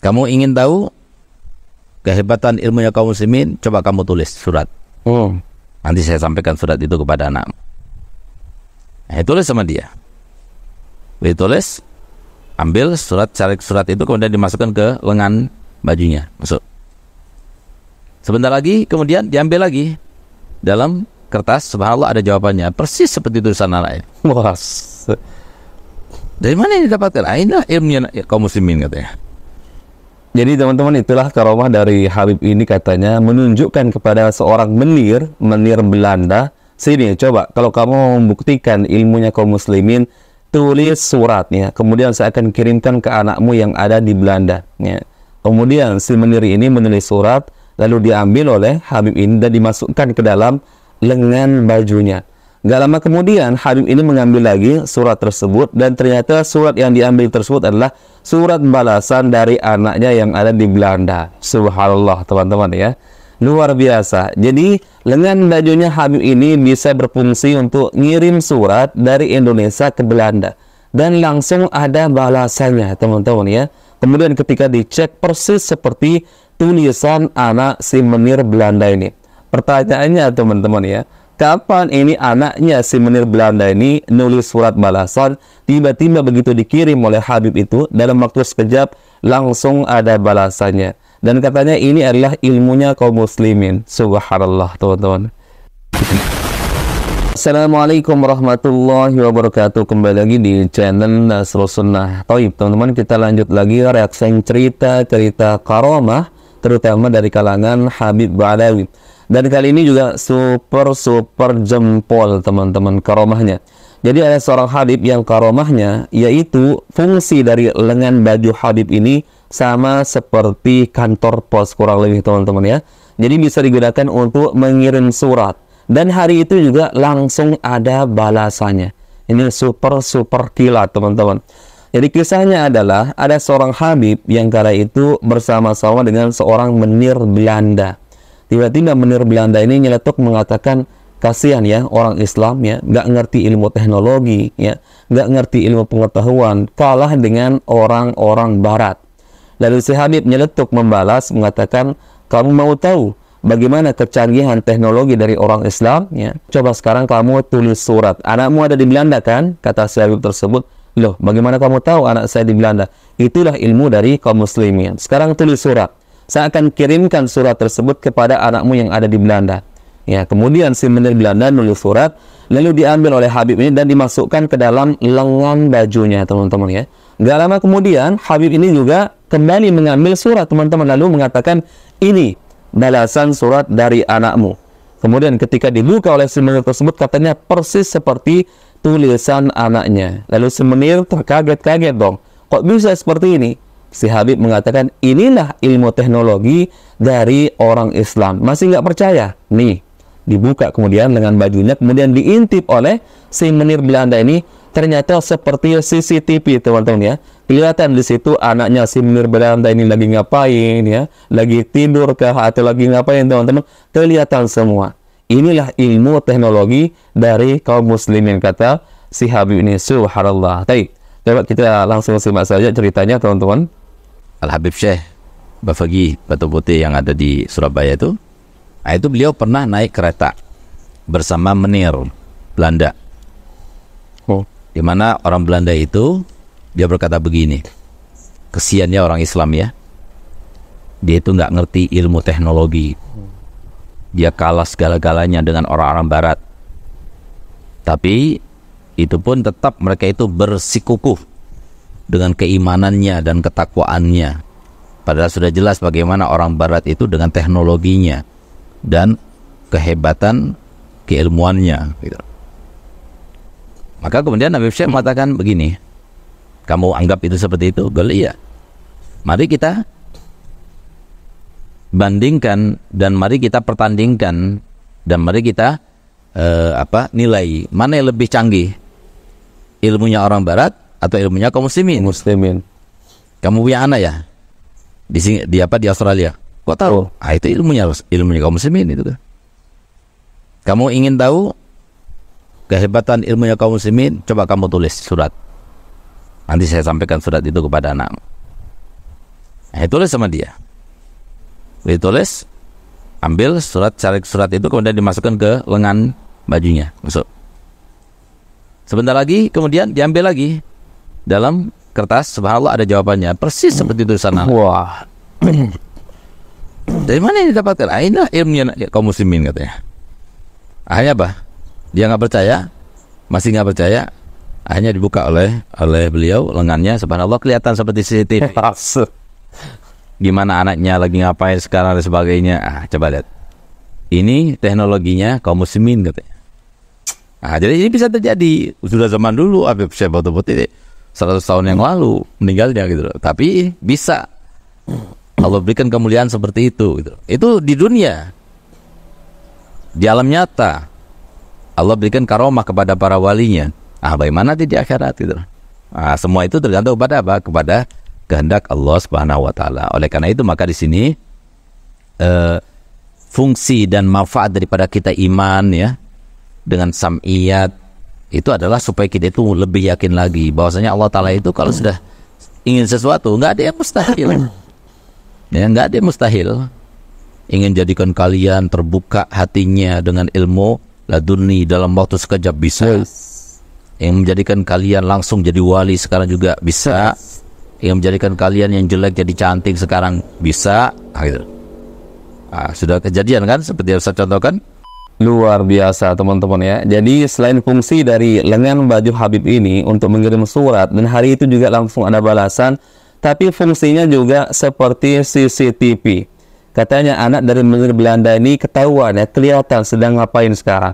Kamu ingin tahu kehebatan ilmunya kaum muslimin? Coba kamu tulis surat. Nanti saya sampaikan surat itu kepada anak. Tulis sama dia. Ditulis, ambil surat, cari surat itu, kemudian dimasukkan ke lengan bajunya. Masuk. Sebentar lagi, kemudian diambil lagi. Dalam kertas, subhanallah ada jawabannya. Persis seperti tulisan anaknya. Dari mana ini didapatkan? Inilah ilmunya kaum muslimin, katanya. Jadi teman-teman, itulah karomah dari Habib ini, katanya menunjukkan kepada seorang menir Belanda. Sini, coba kalau kamu membuktikan ilmunya kaum muslimin, tulis suratnya, kemudian saya akan kirimkan ke anakmu yang ada di Belanda. Kemudian si menir ini menulis surat, lalu diambil oleh Habib ini dan dimasukkan ke dalam lengan bajunya. Gak lama kemudian Habib ini mengambil lagi surat tersebut, dan ternyata surat yang diambil tersebut adalah surat balasan dari anaknya yang ada di Belanda. Subhanallah teman-teman ya, luar biasa. Jadi lengan bajunya Habib ini bisa berfungsi untuk ngirim surat dari Indonesia ke Belanda, dan langsung ada balasannya teman-teman ya. Kemudian ketika dicek, persis seperti tulisan anak si menir Belanda ini. Pertanyaannya teman-teman ya, kapan ini anaknya si menir Belanda ini nulis surat balasan, tiba-tiba begitu dikirim oleh Habib itu, dalam waktu sekejap langsung ada balasannya. Dan katanya ini adalah ilmunya kaum muslimin. Subhanallah teman-teman. Assalamualaikum warahmatullahi wabarakatuh. Kembali lagi di channel Nasrul Sunnah. Taib teman-teman, kita lanjut lagi reaksi cerita-cerita karomah, terutama dari kalangan Habib Ba'alawi. Dan kali ini juga super jempol teman-teman karomahnya. Jadi ada seorang Habib yang karomahnya yaitu fungsi dari lengan baju Habib ini sama seperti kantor pos kurang lebih teman-teman ya. Jadi bisa digunakan untuk mengirim surat, dan hari itu juga langsung ada balasannya. Ini super kilat teman-teman. Jadi kisahnya adalah ada seorang Habib yang kala itu bersama-sama dengan seorang menir Belanda. Tiba-tiba menir Belanda ini nyeletuk mengatakan, kasihan ya orang Islam ya, nggak ngerti ilmu teknologi ya, nggak ngerti ilmu pengetahuan, kalah dengan orang-orang Barat. Lalu si Habib nyeletuk membalas mengatakan, kamu mau tahu bagaimana kecanggihan teknologi dari orang Islam ya? Coba sekarang kamu tulis surat. Anakmu ada di Belanda kan? Kata si Habib tersebut. Loh, bagaimana kamu tahu anak saya di Belanda? Itulah ilmu dari kaum muslimin. Sekarang tulis surat. Saya akan kirimkan surat tersebut kepada anakmu yang ada di Belanda. Ya, kemudian si menir Belanda nulis surat, lalu diambil oleh Habib ini dan dimasukkan ke dalam lengan bajunya, teman-teman ya. Gak lama kemudian Habib ini juga kembali mengambil surat, teman-teman, lalu mengatakan, ini balasan surat dari anakmu. Kemudian ketika dibuka oleh si menir tersebut, katanya persis seperti tulisan anaknya. Lalu si menir terkaget-kaget dong. Kok bisa seperti ini? Si Habib mengatakan, inilah ilmu teknologi dari orang Islam. Masih nggak percaya? Nih, dibuka kemudian lengan bajunya, kemudian diintip oleh si menir Belanda ini. Ternyata seperti CCTV, teman-teman ya. Kelihatan di situ anaknya si menir Belanda ini lagi ngapain ya, lagi tidur kah atau lagi ngapain, teman-teman. Kelihatan semua. Inilah ilmu teknologi dari kaum muslimin, kata si Habib ini. Subhanallah. Coba kita langsung simak saja ceritanya, teman-teman. Al-Habib Syekh Bafagi Batu Putih yang ada di Surabaya itu beliau pernah naik kereta bersama menir Belanda. Di mana orang Belanda itu, dia berkata begini, kesiannya orang Islam ya, dia itu nggak ngerti ilmu teknologi, dia kalah segala-galanya dengan orang-orang Barat. Tapi itu pun tetap mereka itu bersikukuh dengan keimanannya dan ketakwaannya. Padahal sudah jelas bagaimana orang Barat itu dengan teknologinya dan kehebatan keilmuannya gitu. Maka kemudian Nabi Syekh mengatakan begini, kamu anggap itu seperti itu? Iya. Mari kita bandingkan dan mari kita pertandingkan dan mari kita nilai mana yang lebih canggih, ilmunya orang Barat atau ilmunya kaum muslimin. Kamu punya anak ya di sini, di Australia, kok tahu? Itu ilmunya kaum muslimin itu kan. Kamu ingin tahu kehebatan ilmunya kaum muslimin? Coba kamu tulis surat. Nanti saya sampaikan surat itu kepada anak. Tulis sama dia. Ditulis, ambil surat itu kemudian dimasukkan ke lengan bajunya, masuk. Sebentar lagi kemudian diambil lagi dalam kertas, subhanallah ada jawabannya persis seperti tulisan anak. Wah. Dari mana ini didapatkan? Inilah ilmunya kaum muslimin katanya. Akhirnya apa? Dia nggak percaya, masih nggak percaya. Akhirnya dibuka oleh beliau lengannya, subhanallah kelihatan seperti CCTV. Gimana anaknya lagi ngapain sekarang dan sebagainya. Coba lihat. Ini teknologinya kaum muslimin katanya. Jadi ini bisa terjadi. Sudah zaman dulu Habib Syekh Batu-Putih 100 tahun yang lalu meninggalnya gitu. Tapi bisa Allah berikan kemuliaan seperti itu gitu. Itu di dunia. Di alam nyata Allah berikan karomah kepada para walinya. Bagaimana di akhirat gitu. Semua itu tergantung kepada apa? Kepada kehendak Allah Subhanahu wa taala. Oleh karena itu maka di sini fungsi dan manfaat daripada kita iman ya dengan sam'iyat itu adalah supaya kita itu lebih yakin lagi bahwasanya Allah taala itu kalau sudah ingin sesuatu nggak ada yang mustahil. Ya, nggak ada yang mustahil. Ingin jadikan kalian terbuka hatinya dengan ilmu laduni dalam waktu sekejap bisa. Yang menjadikan kalian langsung jadi wali sekarang juga bisa. Yang menjadikan kalian yang jelek jadi cantik sekarang bisa. Gitu. Sudah kejadian kan seperti yang saya contohkan. Luar biasa teman-teman ya. Jadi selain fungsi dari lengan baju Habib ini untuk mengirim surat dan hari itu juga langsung ada balasan, tapi fungsinya juga seperti CCTV. Katanya anak dari negeri Belanda ini ketahuan ya, kelihatan sedang ngapain sekarang.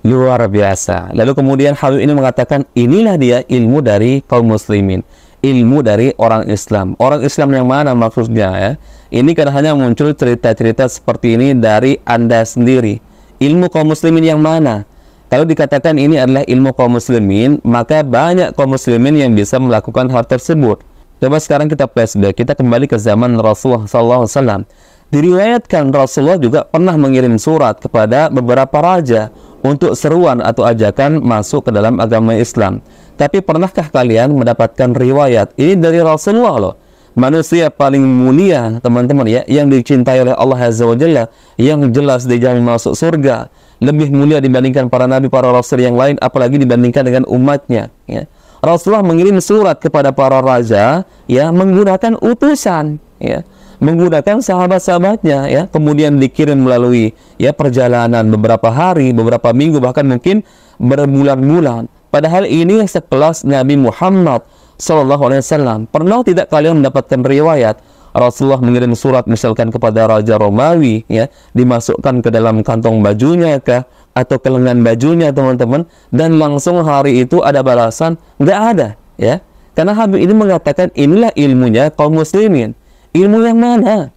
Luar biasa. Lalu kemudian Habib ini mengatakan inilah dia ilmu dari kaum muslimin. Ilmu dari orang Islam. Orang Islam yang mana maksudnya ya? Ini kan hanya muncul cerita-cerita seperti ini dari Anda sendiri. Ilmu kaum muslimin yang mana? Kalau dikatakan ini adalah ilmu kaum muslimin, maka banyak kaum muslimin yang bisa melakukan hal tersebut. Coba sekarang kita flashback, kita kembali ke zaman Rasulullah SAW. Diriwayatkan Rasulullah juga pernah mengirim surat kepada beberapa raja untuk seruan atau ajakan masuk ke dalam agama Islam. Tapi pernahkah kalian mendapatkan riwayat ini dari Rasulullah loh? Manusia paling mulia teman-teman ya, yang dicintai oleh Allah Azza wa Jalla, yang jelas dijamin masuk surga, lebih mulia dibandingkan para nabi, para rasul yang lain, apalagi dibandingkan dengan umatnya ya. Rasulullah mengirim surat kepada para raja ya, menggunakan utusan ya, menggunakan sahabat-sahabatnya ya, kemudian dikirim melalui ya perjalanan beberapa hari, beberapa minggu, bahkan mungkin berbulan-bulan. Padahal ini sekelas Nabi Muhammad Sallallahu Alaihi Wasallam. Pernah tidak kalian mendapatkan riwayat Rasulullah mengirim surat misalkan kepada Raja Romawi ya, dimasukkan ke dalam kantong bajunya kah atau ke lengan bajunya teman-teman, dan langsung hari itu ada balasan? Nggak ada ya, karena Habib ini mengatakan inilah ilmunya kaum muslimin. Ilmu yang mana?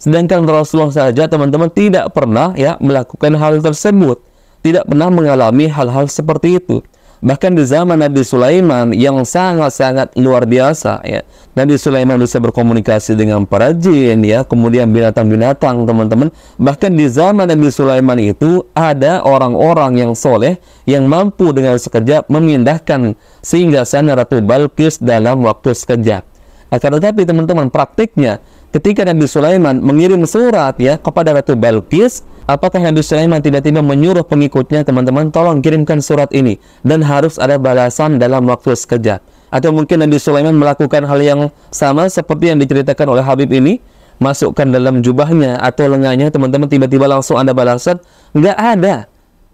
Sedangkan Rasulullah saja teman-teman tidak pernah ya melakukan hal tersebut, tidak pernah mengalami hal-hal seperti itu. Bahkan di zaman Nabi Sulaiman yang sangat-sangat luar biasa ya, Nabi Sulaiman bisa berkomunikasi dengan para jin ya, kemudian binatang-binatang teman-teman. Bahkan di zaman Nabi Sulaiman itu ada orang-orang yang soleh yang mampu dengan sekejap memindahkan singgasana Ratu Balqis dalam waktu sekejap. Akan tetapi teman-teman, praktiknya ketika Nabi Sulaiman mengirim surat ya kepada Ratu Balqis, apakah Nabi Sulaiman tiba-tiba menyuruh pengikutnya, teman-teman tolong kirimkan surat ini dan harus ada balasan dalam waktu sekejap? Atau mungkin Nabi Sulaiman melakukan hal yang sama seperti yang diceritakan oleh Habib ini, masukkan dalam jubahnya atau lengannya teman-teman tiba-tiba langsung ada balasan? Nggak ada.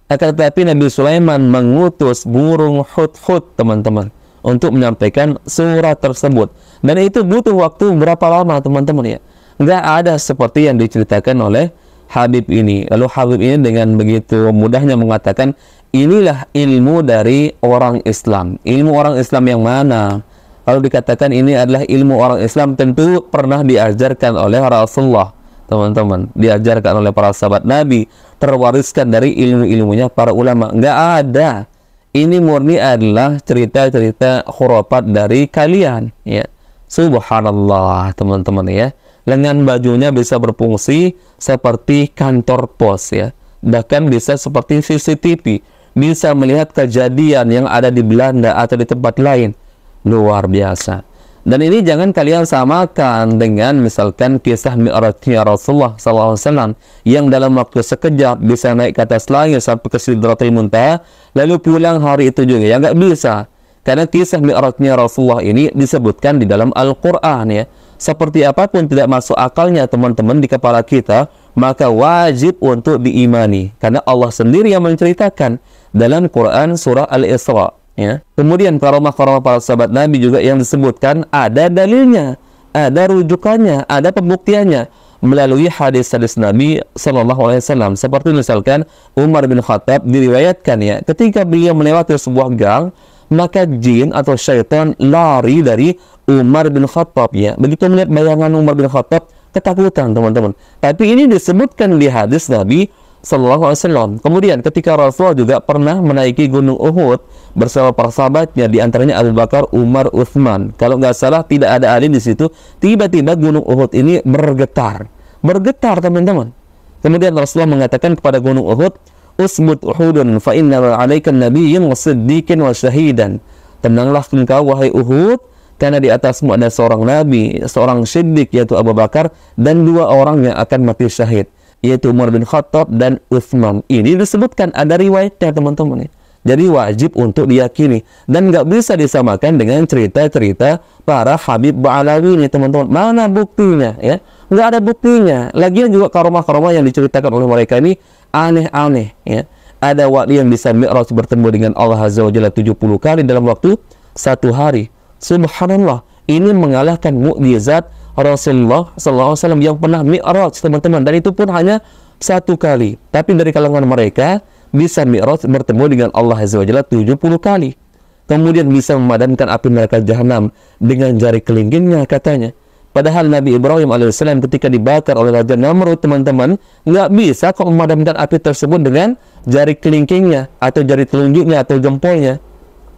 Akan tetapi Nabi Sulaiman mengutus burung hut-hut teman-teman untuk menyampaikan surat tersebut, dan itu butuh waktu berapa lama teman-teman ya? Nggak ada seperti yang diceritakan oleh Habib ini. Lalu Habib ini dengan begitu mudahnya mengatakan inilah ilmu dari orang Islam. Ilmu orang Islam yang mana? Kalau dikatakan ini adalah ilmu orang Islam, tentu pernah diajarkan oleh Rasulullah teman-teman, diajarkan oleh para sahabat Nabi, terwariskan dari ilmu-ilmunya para ulama. Nggak ada. Ini murni adalah cerita-cerita khurafat dari kalian ya. Subhanallah teman-teman ya. Lengan bajunya bisa berfungsi seperti kantor pos ya, bahkan bisa seperti CCTV, bisa melihat kejadian yang ada di Belanda atau di tempat lain. Luar biasa. Dan ini jangan kalian samakan dengan misalkan kisah Mi'rajnya Rasulullah SAW yang dalam waktu sekejap bisa naik ke atas langit sampai ke Sidratul Muntaha lalu pulang hari itu juga. Ya nggak bisa. Karena kisah Mi'rajnya Rasulullah ini disebutkan di dalam Al-Quran ya. Seperti apapun tidak masuk akalnya teman-teman di kepala kita, maka wajib untuk diimani. Karena Allah sendiri yang menceritakan dalam Quran surah Al-Isra. Ya. Kemudian karomah-karomah para sahabat Nabi juga yang disebutkan ada dalilnya, ada rujukannya, ada pembuktiannya melalui hadis-hadis Nabi Sallallahu Alaihi Wasallam. Seperti misalkan Umar bin Khattab diriwayatkan ya, ketika beliau melewati sebuah gang, maka jin atau syaitan lari dari Umar bin Khattab ya. Begitu melihat bayangan Umar bin Khattab, ketakutan teman-teman. Tapi ini disebutkan di hadis Nabi Sallallahu Alaihi Wasallam. Kemudian ketika Rasulullah juga pernah menaiki gunung Uhud bersama para sahabatnya, di antaranya Abu Bakar, Umar, Uthman. Kalau nggak salah tidak ada Ali di situ. Tiba-tiba gunung Uhud ini bergetar teman-teman. Kemudian Rasulullah mengatakan kepada gunung Uhud, "Usbut Uhudun fa inna 'alaikan nabiyyin wa siddiqin wa syahidan." Tenanglah engkau wahai Uhud, karena di atasmu ada seorang nabi, seorang siddiq yaitu Abu Bakar, dan 2 orang yang akan mati syahid, yaitu Umar bin Khattab dan Uthman. Ini disebutkan ada riwayatnya teman-teman. Jadi wajib untuk diyakini dan nggak bisa disamakan dengan cerita-cerita para Habib Ba'alawi ini teman-teman. Mana buktinya ya? Nggak ada buktinya. Lagian juga karomah-karomah yang diceritakan oleh mereka ini aneh-aneh ya. Ada wali yang bisa Mi'raj bertemu dengan Allah Azza wa Jalla 70 kali dalam waktu 1 hari. Subhanallah, ini mengalahkan mukjizat Rasulullah SAW yang pernah Mi'raj teman-teman, dan itu pun hanya 1 kali. Tapi dari kalangan mereka bisa Mi'raj bertemu dengan Allah Azza wa Jalla 70 kali. Kemudian bisa memadamkan api neraka Jahanam dengan jari kelingkingnya katanya. Padahal Nabi Ibrahim alaihissalam ketika dibakar oleh Raja Namrud teman-teman, nggak bisa kok memadamkan api tersebut dengan jari kelingkingnya atau jari telunjuknya atau jempolnya.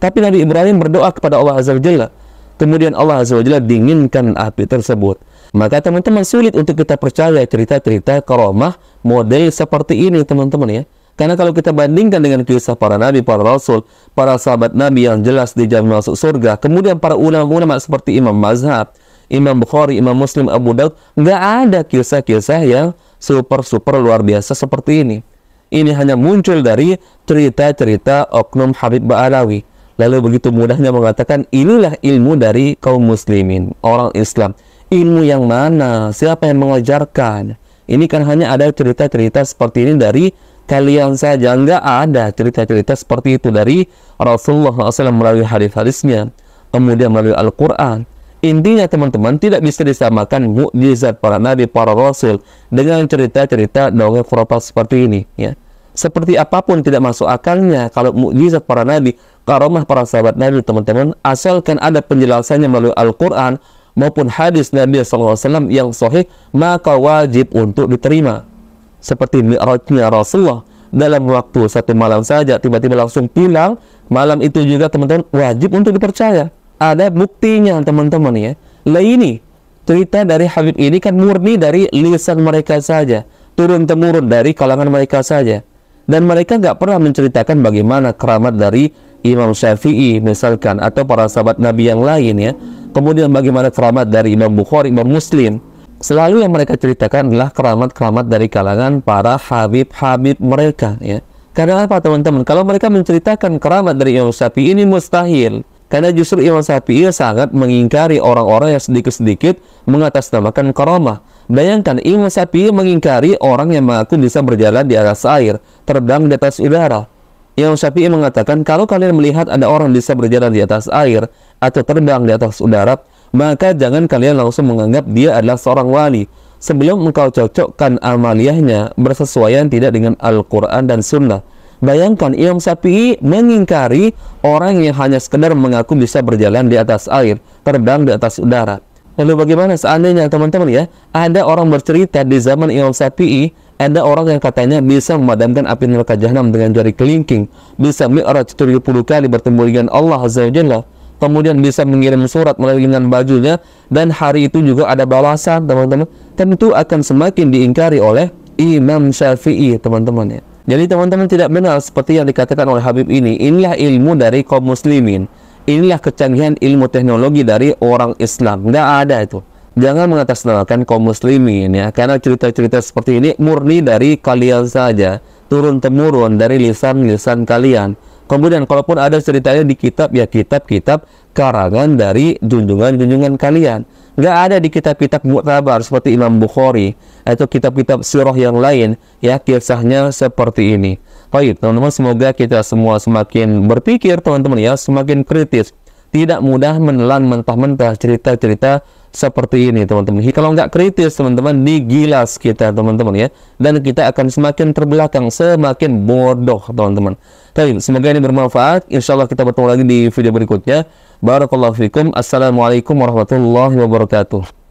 Tapi Nabi Ibrahim berdoa kepada Allah Azza wa Jalla. Kemudian Allah Azza wa Jalla dinginkan api tersebut. Maka teman-teman sulit untuk kita percaya cerita-cerita karomah model seperti ini teman-teman ya. Karena kalau kita bandingkan dengan kisah para nabi, para rasul, para sahabat nabi yang jelas dijamin masuk surga, kemudian para ulama-ulama seperti Imam Mazhab, Imam Bukhari, Imam Muslim, Abu Daud, nggak ada kisah-kisah yang super luar biasa seperti ini. Ini hanya muncul dari cerita-cerita oknum Habib Ba'alawi. Lalu begitu mudahnya mengatakan inilah ilmu dari kaum muslimin, orang Islam. Ilmu yang mana? Siapa yang mengajarkan? Ini kan hanya ada cerita-cerita seperti ini dari kalian saja. Nggak ada cerita-cerita seperti itu dari Rasulullah SAW melalui hadis-hadisnya, kemudian melalui Al-Quran. Intinya teman-teman, tidak bisa disamakan mukjizat para nabi, para rasul dengan cerita-cerita dongeng khurafat seperti ini ya. Seperti apapun tidak masuk akalnya kalau mukjizat para nabi, karomah para sahabat nabi teman-teman, asalkan ada penjelasannya melalui Al-Quran maupun hadis Nabi SAW yang sahih, maka wajib untuk diterima. Seperti Mi'rajnya Rasulullah dalam waktu 1 malam saja tiba-tiba langsung pulang, malam itu juga teman-teman wajib untuk dipercaya. Ada buktinya teman-teman ya. Lah ini cerita dari Habib ini kan murni dari lisan mereka saja, turun-temurun dari kalangan mereka saja. Dan mereka nggak pernah menceritakan bagaimana keramat dari Imam Syafi'i misalkan, atau para sahabat Nabi yang lain ya. Kemudian bagaimana keramat dari Imam Bukhari, Imam Muslim. Selalu yang mereka ceritakan adalah keramat-keramat dari kalangan para Habib-Habib mereka ya. Karena apa teman-teman? Kalau mereka menceritakan keramat dari Imam Syafi'i ini mustahil. Karena justru Imam Syafi'i sangat mengingkari orang-orang yang sedikit-sedikit mengatasnamakan karamah. Bayangkan Imam Syafi'i mengingkari orang yang mengaku bisa berjalan di atas air, terbang di atas udara. Imam Syafi'i mengatakan kalau kalian melihat ada orang bisa berjalan di atas air atau terbang di atas udara, maka jangan kalian langsung menganggap dia adalah seorang wali sebelum engkau cocokkan amaliyahnya bersesuaian tidak dengan Al-Quran dan Sunnah. Bayangkan Imam Syafi'i mengingkari orang yang hanya sekedar mengaku bisa berjalan di atas air, terbang di atas udara. Lalu bagaimana seandainya teman-teman ya, ada orang bercerita di zaman Imam Syafi'i, ada orang yang katanya bisa memadamkan api neraka Jahanam dengan jari kelingking, bisa Mi'raj 70 kali bertemu dengan Allah Azza wa Jalla, kemudian bisa mengirim surat melalui dengan bajunya, dan hari itu juga ada balasan teman-teman. Tentu akan semakin diingkari oleh Imam Syafi'i teman-teman ya. Jadi teman-teman tidak benar seperti yang dikatakan oleh Habib ini. Inilah ilmu dari kaum muslimin. inilah kecanggihan ilmu teknologi dari orang Islam. Nggak ada itu. Jangan mengatasnamakan kaum muslimin ya, karena cerita-cerita seperti ini murni dari kalian saja, turun-temurun dari lisan-lisan kalian. Kemudian kalaupun ada ceritanya di kitab, ya kitab-kitab karangan dari junjungan-junjungan kalian. Nggak ada di kitab-kitab mu'tabar seperti Imam Bukhari atau kitab-kitab sirah yang lain ya kisahnya seperti ini. Baik teman-teman, semoga kita semua semakin berpikir teman-teman ya, semakin kritis, tidak mudah menelan mentah-mentah cerita-cerita seperti ini teman-teman. Kalau nggak kritis teman-teman, digilas kita teman-teman ya, dan kita akan semakin terbelakang, semakin bodoh teman-teman. Tapi semoga ini bermanfaat. Insya Allah kita bertemu lagi di video berikutnya. Barakallahu fikum. Assalamualaikum warahmatullahi wabarakatuh.